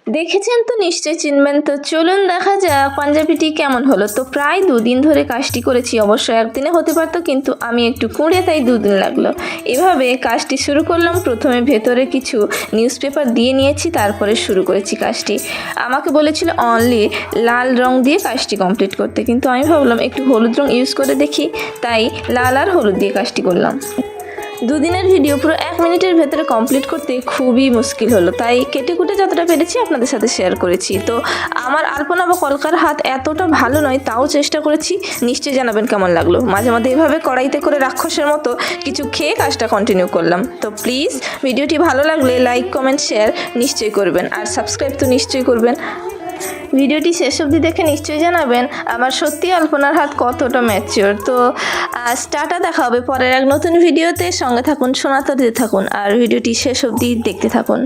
দেখেছেন তো, নিশ্চয়ই চিনবেন। তো চলুন দেখা যাক পাঞ্জাবিটি কেমন হলো। তো প্রায় 2 দিন ধরে কাজটি করেছি, অবশ্য একদিনে হতে পারতো, কিন্তু আমি একটু কুঁড়ে তাই 2 দিন লাগলো। এভাবে কাজটি শুরু করলাম। প্রথমে ভেতরে কিছু নিউজ পেপার দিয়ে নিয়েছি, তারপরে শুরু করেছি কাজটি। আমাকে বলেছিল অনলি লাল রং দিয়ে কাজটি কমপ্লিট করতে, কিন্তু আমি ভাবলাম একটু হলুদ রং ইউজ করে দেখি, তাই লাল আর হলুদ দিয়ে কাজটি করলাম। 2 দিনের ভিডিও পুরো 1 মিনিটের ভেতরে কমপ্লিট করতে খুবই মুশকিল হলো, তাই কেটে কুটে যতটা পেরেছি আপনাদের সাথে শেয়ার করেছি। তো আমার আলপনা বা কলকার হাত এতটা ভালো নয়, তাও চেষ্টা করেছি। নিশ্চয়ই জানাবেন কেমন লাগলো। মাঝে মাঝে এভাবে কড়াইতে করে রাক্ষসের মতো কিছু খেয়ে কাজটা কন্টিনিউ করলাম। তো প্লিজ ভিডিওটি ভালো লাগলে লাইক কমেন্ট শেয়ার নিশ্চয়ই করবেন, আর সাবস্ক্রাইব তো নিশ্চয়ই করবেন। ভিডিওটি শেষ অবধি দেখে নিশ্চয়ই জানাবেন আমার সত্যি আলপনার হাত কতটা ম্যাচিওর। তো স্টার্টটা দেখা হবে পরের এক নতুন ভিডিওতে। সঙ্গে থাকুন, শোনাতে থাকুন, আর ভিডিওটি শেষ অবধি দেখতে থাকুন।